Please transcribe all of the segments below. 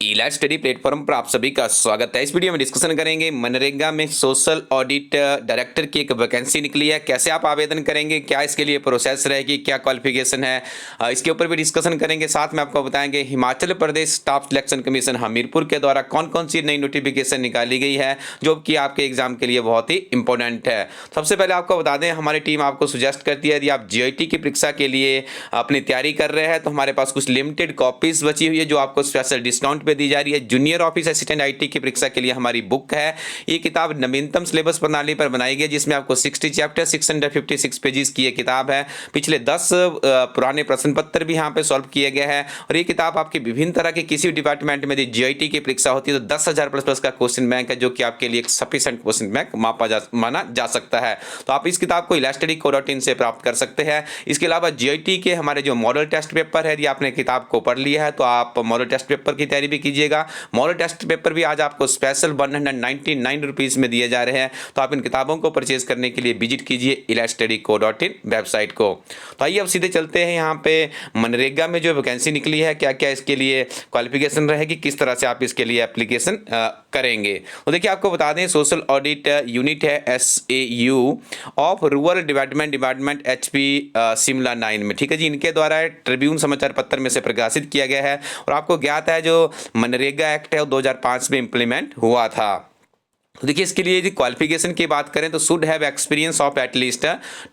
इलाज study platform पर आप सभी का स्वागत है। इस वीडियो में डिस्कशन करेंगे मनरेगा में सोशल ऑडिट डायरेक्टर की एक वैकेंसी निकली है, कैसे आप आवेदन करेंगे, क्या इसके लिए प्रोसेस रहेगी, क्या क्वालिफिकेशन है, इसके ऊपर भी डिस्कशन करेंगे। साथ में आपको बताएंगे Himachal Pradesh staff selection commission Hamirpur के द्वारा कौन कौन सी नई नोटिफिकेशन निकाली गई है जो कि आपके एग्जाम के लिए बहुत ही इंपॉर्टेंट है। सबसे पहले आपको बता दें, हमारी टीम आपको सुजेस्ट करती है यदि आप जीआईटी की परीक्षा के लिए अपनी तैयारी कर रहे हैं तो हमारे पास कुछ लिमिटेड कॉपीज बची हुई है जो आपको स्पेशल डिस्काउंट पे दी जा रही है। जूनियर ऑफिस असिस्टेंट आईटी की परीक्षा के लिए हमारी बुक है। ये किताब नवीनतम सिलेबस प्रणाली पर बनाई गई जिसमें आपको 60 चैप्टर 656 पेजेस की ये किताब है। पिछले 10 पुराने प्रश्न पत्र भी यहाँ पे सॉल्व किए गए हैं और ये किताब आपकी विभिन्न तरह के किसी डिपार्टमेंट में जीआईटी की परीक्षा होती है तो 10,000 प्लस का क्वेश्चन बैंक है जो कि आपके लिए एक सफिशिएंट क्वेश्चन बैंक माना जा सकता है। तो आप इस किताब को elasticco.in से प्राप्त कर सकते हैं। इसके अलावा जीआईटी के हमारे जो मॉडल टेस्ट पेपर है, यदि आपने किताब को पढ़ लिया है तो आप मॉडल टेस्ट पेपर की तैयारी भी कीजिएगा। मॉडल टेस्ट पेपर भी आज आपको स्पेशल 199 रुपीज में दिए जा रहे हैं। तो आप इन किताबों को परचेज करने के लिए विजिट कीजिए elasticco.in वेबसाइट को। तो आइए अब सीधे चलते हैं यहाँ पे मनरेगा में जो वैकेंसी निकली है, क्या क्या इसके लिए क्वालिफिकेशन रहेगी, किस तरह से आप इसके लिए एप्लीकेशन करेंगे। तो देखिए आपको बता दें, सोशल ऑडिट यूनिट है SAU of rural department HP Shimla 9 में, ठीक है जी। इनके द्वारा ट्रिब्यून समाचार पत्र में से प्रकाशित किया गया है और आपको ज्ञात है जो मनरेगा एक्ट है वो 2005 में इंप्लीमेंट हुआ था। तो देखिए इसके लिए यदि क्वालिफिकेशन की बात करें तो should have experience of at least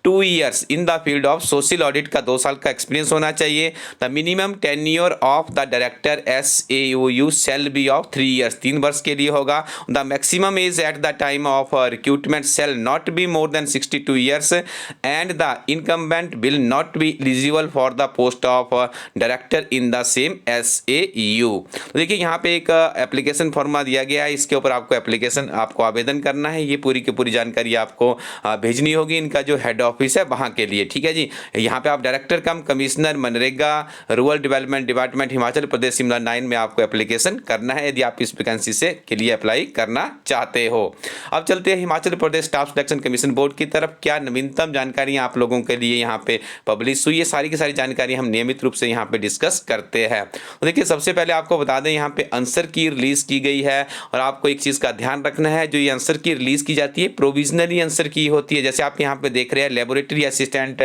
2 years in the field of social audit का 2 साल का एक्सपीरियंस होना चाहिए। The minimum tenure of the director SAU shall be of 3 years, 3 वर्ष के लिए होगा। The maximum age at the time of recruitment shall not be more than 62 years and the incumbent will not be eligible for the post of director in the same SAU। तो देखिए यहाँ पे एक application फॉर्मा दिया गया है, इसके ऊपर आपको एप्लीकेशन आपको आवेदन करना है। ये पूरी की पूरी जानकारी आपको भेजनी होगी इनका जो हेड ऑफिस है वहां के लिए, ठीक है जी। यहाँ पे आप डायरेक्टर कम कमिश्नर मनरेगा rural development department Himachal Pradesh Shimla 9 में आपको एप्लीकेशन करना है यदि आप इस वैकेंसी से के लिए अप्लाई करना चाहते हो। अब चलते हैं Himachal Pradesh staff selection commission board की तरफ। क्या नवीनतम जानकारी आप लोगों के लिए यहाँ पे पब्लिश हुई है, सारी की सारी जानकारी हम नियमित रूप से यहाँ पे डिस्कस करते हैं। तो देखिए सबसे पहले आपको बता दें, यहाँ पे आंसर की रिलीज की गई है और आपको एक चीज का ध्यान रखना है, जो ये आंसर की रिलीज की जाती है प्रोविजनली आंसर की होती है। जैसे आप यहाँ पे देख रहे हैं लेबोरेटरी असिस्टेंट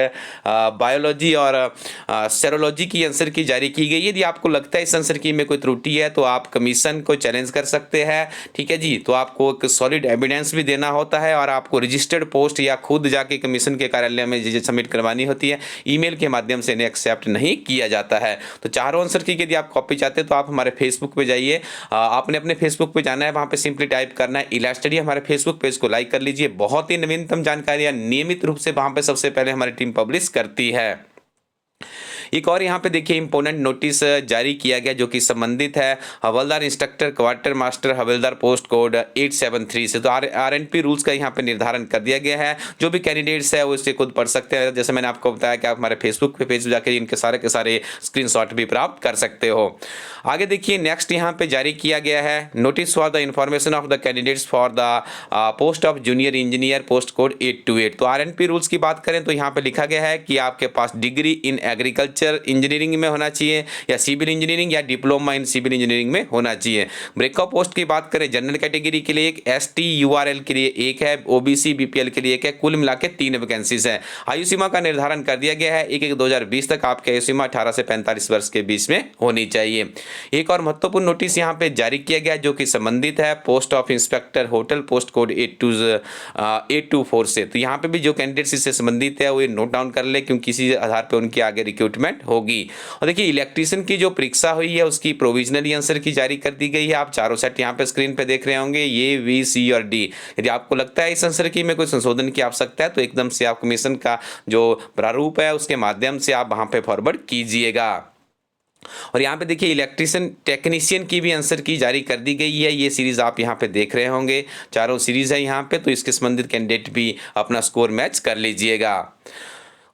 बायोलॉजी और सेरोलॉजी की आंसर की जारी की गई है। यदि आपको लगता है इस आंसर की में कोई त्रुटि है तो आप कमीशन को चैलेंज कर सकते हैं, ठीक है जी। तो आपको एक सॉलिड एविडेंस भी देना होता है और आपको रजिस्टर्ड पोस्ट या खुद जाके कमीशन के कार्यालय में सबमिट करवानी होती है। ईमेल के माध्यम से इन्हें एक्सेप्ट नहीं किया जाता है। तो चारों आंसर की यदि आप कॉपी चाहते हैं तो आप हमारे फेसबुक पे जाइए, आपने अपने फेसबुक पे जाना है, वहाँ पे सिंपली टाइप करना है इलाज स्टडी, हमारे फेसबुक पेज को लाइक कर लीजिए। बहुत ही नवीनतम जानकारियां नियमित रूप से वहां पे सबसे पहले हमारी टीम पब्लिश करती है। एक और यहाँ पे देखिए इंपोर्टेंट नोटिस जारी किया गया जो कि संबंधित है हवलदार इंस्ट्रक्टर क्वार्टर मास्टर हवलदार पोस्ट कोड 873 से। तो RNP रूल्स का यहाँ पे निर्धारण कर दिया गया है। जो भी कैंडिडेट्स है वो इसे खुद पढ़ सकते हैं। जैसे मैंने आपको बताया कि आप हमारे फेसबुक पे पेज जाकर इनके सारे के सारे स्क्रीनशॉट भी प्राप्त कर सकते हो। आगे देखिए नेक्स्ट यहाँ पे जारी किया गया है notice for the information of the candidates for the post of junior engineer post code 828। तो RNP रूल्स की बात करें तो यहाँ पे लिखा गया है कि आपके पास डिग्री इन एग्रीकल्चर इंजीनियरिंग में होना चाहिए या सिविल इंजीनियरिंग या डिप्लोमा इन सिविल इंजीनियरिंग में होना चाहिए। ब्रेकअप पोस्ट की बात करें जनरल कैटेगरी के लिए एक, ST URL के लिए एक है, OBC BPL के लिए एक है, कुल मिला के 3 वैकेंसीज है। आयु सीमा का निर्धारण कर दिया गया है 1/1/2020 तक आपकी आयु सीमा 18 से 45 वर्ष के बीच में होनी चाहिए। एक और महत्वपूर्ण नोटिस यहाँ पे जारी किया गया जो कि संबंधित है post of inspector hotel post code 824 से। तो यहाँ पे भी जो कैंडिडेट्स इससे संबंधित है वो ये नोट डाउन कर ले क्योंकि इसी आधार पर उनकी आगे रिक्रूटमेंट होगी। और देखिए इलेक्ट्रीशियन की जो परीक्षा हुई है उसकी प्रोविजनली आंसर की जारी कर दी गई है। आप चारों सेट यहाँ पे स्क्रीन पे देख रहे होंगे, ये V C और D। यदि आपको लगता है इस आंसर की में कोई संशोधन की आवश्यकता है तो एकदम से आप कमीशन का जो प्रारूप है उसके माध्यम से आप वहां पे फॉरवर्ड कीजिएगा। और यहाँ पे देखिए इलेक्ट्रीशियन टेक्नीशियन की भी आंसर की जारी कर दी गई है। ये सीरीज आप यहाँ पे देख रहे होंगे, चारों सीरीज है यहाँ पे, तो इसके संबंधित कैंडिडेट भी अपना स्कोर मैच कर लीजिएगा।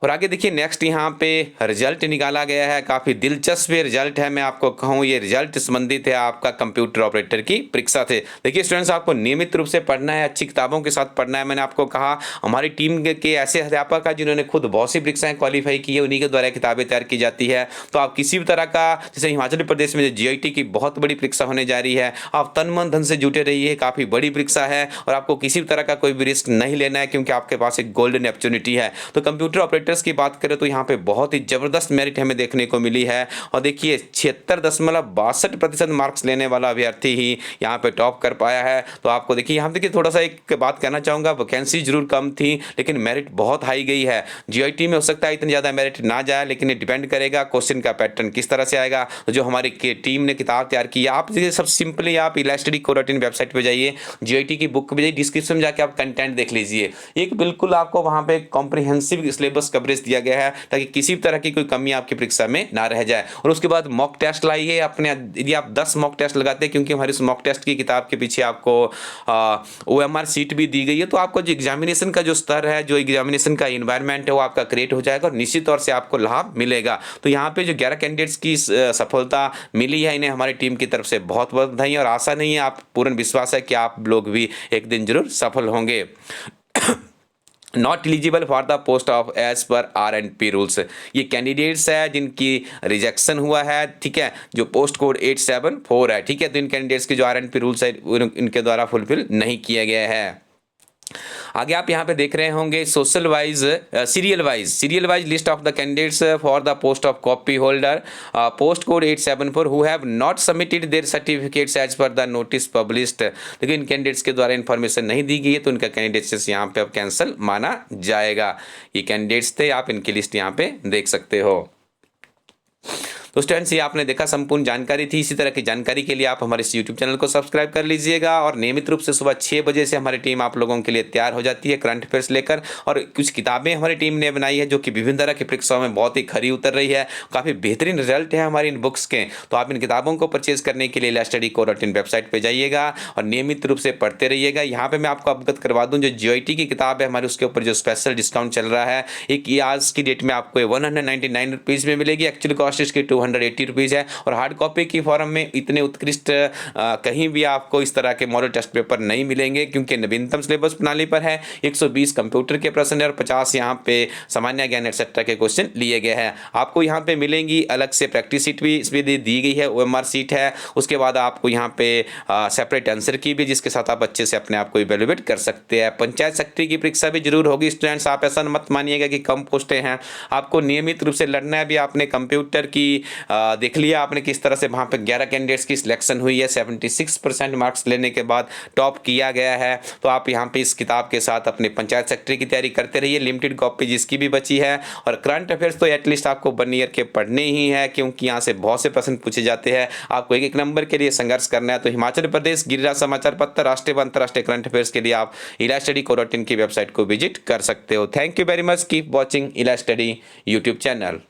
और आगे देखिए नेक्स्ट यहाँ पे रिजल्ट निकाला गया है, काफ़ी दिलचस्प रिजल्ट है। मैं आपको कहूँ ये रिजल्ट संबंधित है आपका कंप्यूटर ऑपरेटर की परीक्षा से। देखिए स्टूडेंट्स, आपको नियमित रूप से पढ़ना है, अच्छी किताबों के साथ पढ़ना है। मैंने आपको कहा हमारी टीम के ऐसे अध्यापक हैं जिन्होंने खुद बहुत सी परीक्षाएं क्वालिफाई की है, उन्हीं के द्वारा किताबें तैयार की जाती है। तो आप किसी भी तरह का, जैसे हिमाचल प्रदेश में GIT की बहुत बड़ी परीक्षा होने जा रही है, आप तन मन धन से जुटे रहिए, काफ़ी बड़ी परीक्षा है और आपको किसी भी तरह का कोई भी रिस्क नहीं लेना है, क्योंकि आपके पास एक गोल्डन अपॉर्चुनिटी है। तो कंप्यूटर ऑपरेटर्स की बात करें तो यहाँ पे बहुत ही जबरदस्त मेरिट हमें देखने को मिली है। और देखिए 76.62% मार्क्स लेने वाला अभ्यर्थी ही यहाँ पे टॉप कर पाया है। तो आपको देखिए यहाँ देखिए थोड़ा सा एक बात कहना चाहूँगा, वैकेंसी जरूर कम थी लेकिन मेरिट बहुत हाई गई है। GIT में हो सकता है इतनी ज़्यादा मेरिट ना जाए, लेकिन ये डिपेंड करेगा क्वेश्चन का पैटर्न किस तरह से आएगा। तो जो हमारी टीम ने किताब तैयार की है, आप देखिए सब सिंपली आप इलास्टडी कोरोटिन वेबसाइट पर जाइए, GIT की बुक पे जाइए, डिस्क्रिप्शन में जाके आप कंटेंट देख लीजिए। एक बिल्कुल आपको वहाँ पे कॉम्प्रिहेंसिव सिलेबस कवरेज दिया गया है ताकि किसी भी तरह की कोई कमी आपकी परीक्षा में ना रह जाए। और उसके बाद मॉक टेस्ट लाइए अपने, यदि आप 10 मॉक टेस्ट लगाते हैं, क्योंकि हमारी उस मॉक टेस्ट की किताब के पीछे आपको OMR सीट भी दी गई है, तो आपको जो एग्जामिनेशन का जो स्तर है, जो एग्जामिनेशन का इन्वायरमेंट है, वो आपका क्रिएट हो जाएगा और निश्चित तौर से आपको लाभ मिलेगा। तो यहाँ पे जो 11 कैंडिडेट्स की सफलता मिली है, इन्हें हमारी टीम की तरफ से बहुत बहुत बधाई। और आशा नहीं है, आप पूर्ण विश्वास है कि आप लोग भी एक दिन जरूर सफल होंगे। Not eligible for the post of as per RNP rules, ये कैंडिडेट्स है जिनकी रिजेक्शन हुआ है, ठीक है, जो पोस्ट कोड 874 है, ठीक है। तो इन कैंडिडेट्स के जो RNP रूल्स है इनके द्वारा फुलफिल नहीं किया गया है। आगे आप यहाँ पे देख रहे होंगे serial wise list of the candidates for the post of copy holder post code 874 who have not submitted their certificates as per the notice published. देखिए इन कैंडिडेट्स के द्वारा इन्फॉर्मेशन नहीं दी गई है, तो इनका कैंडिडेट्स यहाँ पे अब कैंसिल माना जाएगा। ये कैंडिडेट्स थे, आप इनकी लिस्ट यहाँ पे देख सकते हो। तो स्टूडेंट्स, ये आपने देखा संपूर्ण जानकारी थी। इसी तरह की जानकारी के लिए आप हमारे इस YouTube चैनल को सब्सक्राइब कर लीजिएगा और नियमित रूप से सुबह 6 बजे से हमारी टीम आप लोगों के लिए तैयार हो जाती है करंट अफेयर्स लेकर। और कुछ किताबें हमारी टीम ने बनाई है जो कि विभिन्न तरह की परीक्षाओं में बहुत ही खरी उतर रही है, काफ़ी बेहतरीन रिजल्ट है हमारी इन बुक्स के। तो आप इन किताबों को परचेज करने के लिए इलास्टडी कोरोटिन वेबसाइट पर जाइएगा और नियमित रूप से पढ़ते रहिएगा। यहाँ पर मैं आपको अवगत करवा दूँ, जो GIT की किताब है हमारी, उसके ऊपर जो स्पेशल डिस्काउंट चल रहा है, एक आज की डेट में आपको 199 रुपीज़ में मिलेगी। एक्चुअली कॉस्ट इसकी 280 रुपीज़ है। और हार्ड कॉपी की फॉर्म में इतने उत्कृष्ट कहीं भी आपको इस तरह के मॉडल टेस्ट पेपर नहीं मिलेंगे, क्योंकि नवीनतम सिलेबस प्रणाली पर है। 120 कंप्यूटर के प्रश्न और 50 यहाँ पे सामान्य ज्ञान एक्सेट्रा के क्वेश्चन लिए गए हैं। आपको यहाँ पे मिलेंगी अलग से प्रैक्टिस सीट भी इसमें दी गई है, OMR सीट है। उसके बाद आपको यहाँ पे सेपरेट आंसर की भी, जिसके साथ आप अच्छे से अपने आप को इवेलुएट कर सकते हैं। पंचायत सेक्रेटरी की परीक्षा भी जरूर होगी स्टूडेंट्स, आप ऐसा मत मानिएगा कि कम पोस्टें हैं, आपको नियमित रूप से लड़ना है। भी आपने कंप्यूटर की देख लिया आपने किस तरह से वहाँ पे 11 कैंडिडेट्स की सिलेक्शन हुई है, 76% मार्क्स लेने के बाद टॉप किया गया है। तो आप यहाँ पे इस किताब के साथ अपने पंचायत सेक्रेटरी की तैयारी करते रहिए, लिमिटेड कॉपी जिसकी भी बची है। और करंट अफेयर्स तो एटलीस्ट आपको 1 ईयर के पढ़ने ही है, क्योंकि यहाँ से बहुत से प्रश्न पूछे जाते हैं। आपको एक नंबर के लिए संघर्ष करना है। तो हिमाचल प्रदेश गिरिराज समाचार पत्र, राष्ट्रीय व अंतर्राष्ट्रीय करंट अफेयर्स के लिए आप इलास्टडी कोरोटिन की वेबसाइट को विजिट कर सकते हो। Thank you very much, keep watching इलास्टडी यूट्यूब चैनल।